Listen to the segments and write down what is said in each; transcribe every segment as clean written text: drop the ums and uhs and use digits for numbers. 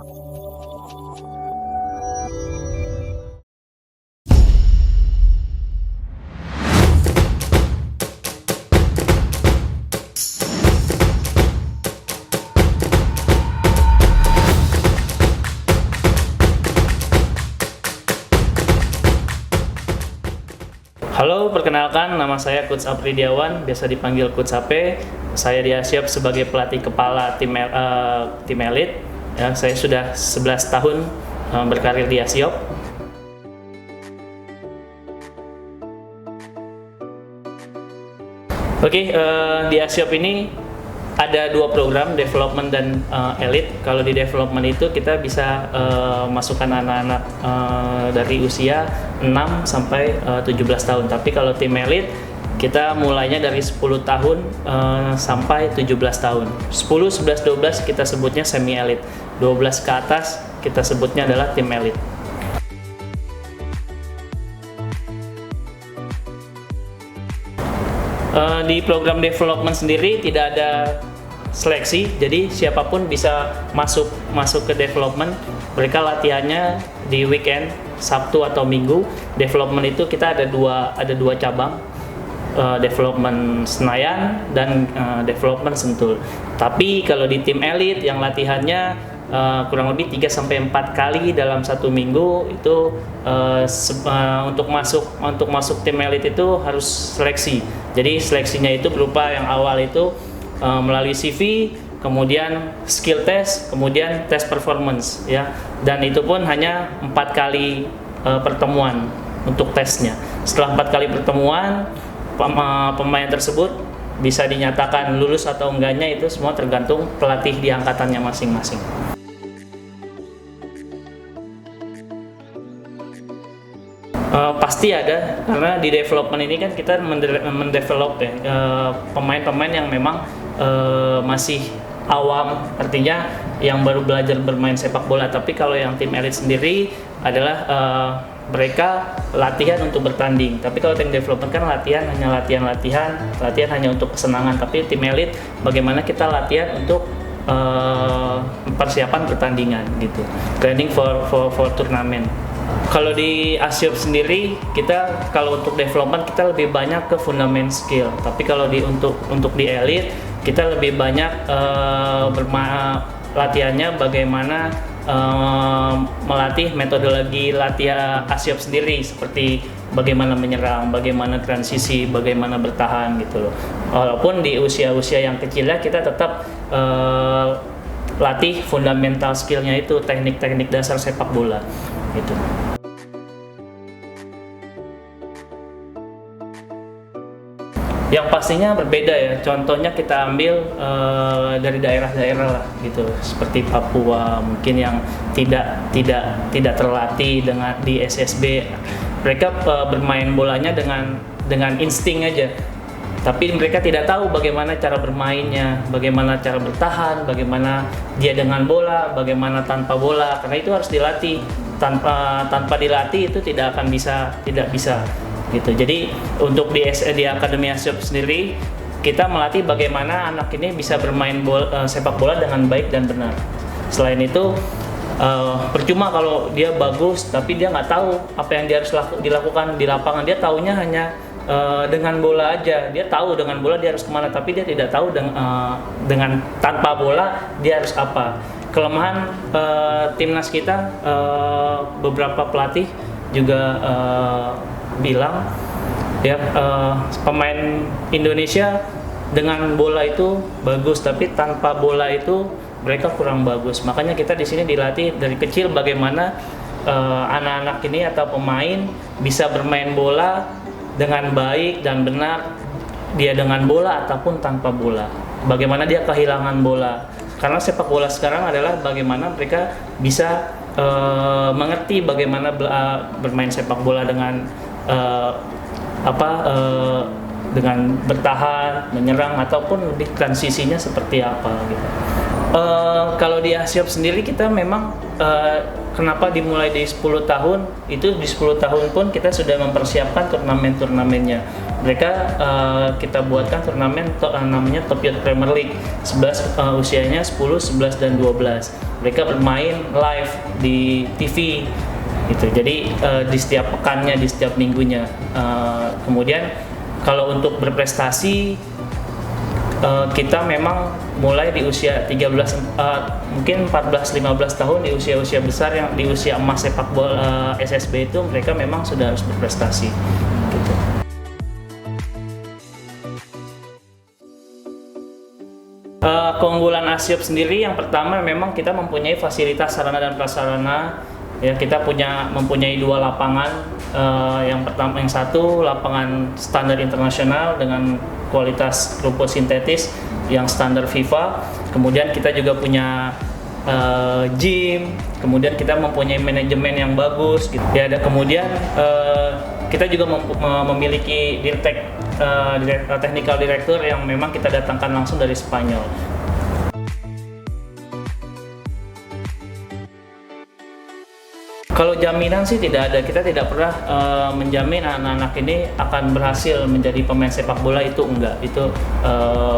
Halo, perkenalkan nama saya Coach Apridiawan, biasa dipanggil Coach AP. Saya di Asiop sebagai pelatih kepala tim elit. Ya, saya sudah 11 tahun berkarir di Asiop. Oke, di Asiop ini ada dua program, development dan elite. Kalau di development itu kita bisa masukkan anak-anak dari usia 6 sampai 17 tahun. Tapi kalau tim elite kita mulainya dari 10 tahun sampai 17 tahun. 10, 11, 12 kita sebutnya semi elite. 12 ke atas kita sebutnya adalah tim elite. Di program development sendiri tidak ada seleksi, jadi siapapun bisa masuk ke development. Mereka latihannya di weekend, Sabtu atau Minggu. Development itu kita ada dua cabang, development Senayan dan development Sentul. Tapi kalau di tim elite yang latihannya kurang lebih 3-4 kali dalam satu minggu itu untuk masuk tim elite itu harus seleksi. Jadi seleksinya itu berupa yang awal itu melalui CV, kemudian skill test, kemudian tes performance ya. Dan itu pun hanya 4 kali pertemuan untuk tesnya. Setelah 4 kali pertemuan pemain tersebut bisa dinyatakan lulus atau enggaknya itu semua tergantung pelatih di angkatannya masing-masing. Pasti ada, karena di development ini kan kita mendevelop ya pemain-pemain yang memang masih awam, artinya yang baru belajar bermain sepak bola. Tapi kalau yang tim elite sendiri adalah mereka latihan untuk bertanding. Tapi kalau tim development kan latihan hanya untuk kesenangan. Tapi tim elite bagaimana kita latihan untuk persiapan pertandingan gitu, training for turnamen. Kalau di Asiop sendiri kita kalau untuk development kita lebih banyak ke fundament skill. Tapi kalau untuk di elite kita lebih banyak latihannya bagaimana melatih metodologi latihan Asiop sendiri, seperti bagaimana menyerang, bagaimana transisi, bagaimana bertahan gitu loh. Walaupun di usia-usia yang kecilnya kita tetap latih fundamental skillnya, itu teknik-teknik dasar sepak bola gitu. Yang pastinya berbeda ya. Contohnya kita ambil dari daerah-daerah lah gitu, seperti Papua mungkin yang tidak terlatih dengan di SSB. Mereka bermain bolanya dengan insting aja. Tapi mereka tidak tahu bagaimana cara bermainnya, bagaimana cara bertahan, bagaimana dia dengan bola, bagaimana tanpa bola. Karena itu harus dilatih. Tanpa dilatih itu tidak bisa gitu. Jadi untuk di Akademi Asiop sendiri kita melatih bagaimana anak ini bisa bermain sepak bola dengan baik dan benar. Selain itu percuma kalau dia bagus tapi dia nggak tahu apa yang dia harus dilakukan di lapangan. Dia taunya hanya dengan bola aja. Dia tahu dengan bola dia harus kemana, tapi dia tidak tahu dengan tanpa bola dia harus apa. Kelemahan timnas kita, beberapa pelatih juga bilang ya, pemain Indonesia dengan bola itu bagus, tapi tanpa bola itu mereka kurang bagus. Makanya kita di sini dilatih dari kecil bagaimana anak-anak ini atau pemain bisa bermain bola dengan baik dan benar, dia dengan bola ataupun tanpa bola. Bagaimana dia kehilangan bola. Karena sepak bola sekarang adalah bagaimana mereka bisa mengerti bagaimana bermain sepak bola dengan dengan bertahan, menyerang, ataupun lebih transisinya seperti apa gitu. Kalau di Asiop sendiri kita memang kenapa dimulai di 10 tahun, itu di 10 tahun pun kita sudah mempersiapkan turnamen-turnamennya. Mereka kita buatkan turnamen namanya Top Youth Premier League. 11 usianya 10, 11 dan 12. Mereka bermain live di TV gitu. Jadi di setiap pekannya, di setiap minggunya. Kemudian kalau untuk berprestasi kita memang mulai di usia 13 mungkin 14-15 tahun, di usia-usia besar, yang di usia emas sepak bola SSB itu mereka memang sudah harus berprestasi gitu. Keunggulan Asiop sendiri, yang pertama memang kita mempunyai fasilitas sarana dan prasarana. Ya, kita mempunyai 2 lapangan. Yang satu lapangan standar internasional dengan kualitas rumput sintetis yang standar FIFA. Kemudian kita juga punya gym. Kemudian kita mempunyai manajemen yang bagus. Gitu. Ya, ada kemudian kita juga memiliki technical director yang memang kita datangkan langsung dari Spanyol. Kalau jaminan sih tidak ada, kita tidak pernah menjamin anak-anak ini akan berhasil menjadi pemain sepak bola, itu enggak, itu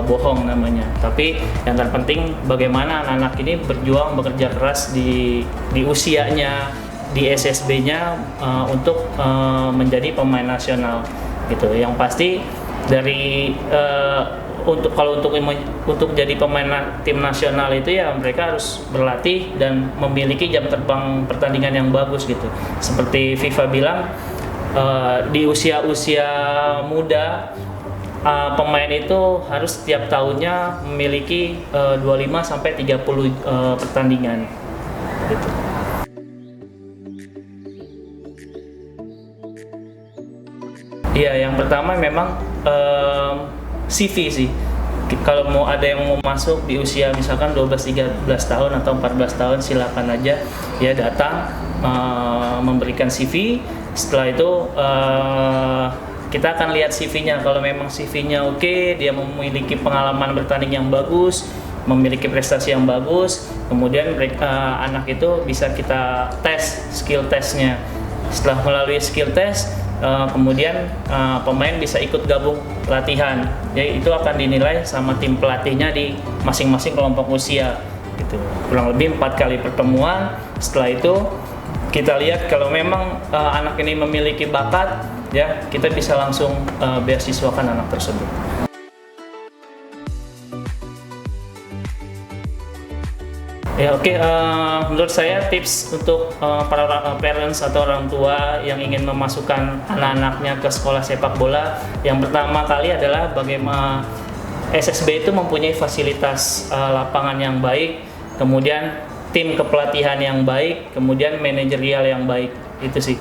bohong namanya. Tapi yang terpenting bagaimana anak-anak ini berjuang, bekerja keras di usianya, di SSB-nya untuk menjadi pemain nasional gitu. Yang pasti dari untuk jadi pemain tim nasional itu ya mereka harus berlatih dan memiliki jam terbang pertandingan yang bagus gitu. Seperti FIFA bilang di usia-usia muda pemain itu harus setiap tahunnya memiliki 25 sampai 30 pertandingan gitu. Iya, yang pertama memang CV sih. Kalau mau ada yang mau masuk di usia misalkan 12-13 tahun atau 14 tahun, silakan aja ya datang memberikan CV. Setelah itu kita akan lihat CV-nya. Kalau memang CV-nya oke, dia memiliki pengalaman bertanding yang bagus, memiliki prestasi yang bagus, kemudian anak itu bisa kita tes skill testnya. Setelah melalui skill test, kemudian pemain bisa ikut gabung latihan. Jadi itu akan dinilai sama tim pelatihnya di masing-masing kelompok usia gitu. Kurang lebih 4 kali pertemuan. Setelah itu kita lihat kalau memang anak ini memiliki bakat, ya kita bisa langsung beasiswakan anak tersebut. Ya oke, menurut saya tips untuk para parents atau orang tua yang ingin memasukkan anak-anaknya ke sekolah sepak bola, yang pertama kali adalah bagaimana SSB itu mempunyai fasilitas lapangan yang baik, kemudian tim kepelatihan yang baik, kemudian manajerial yang baik, itu sih.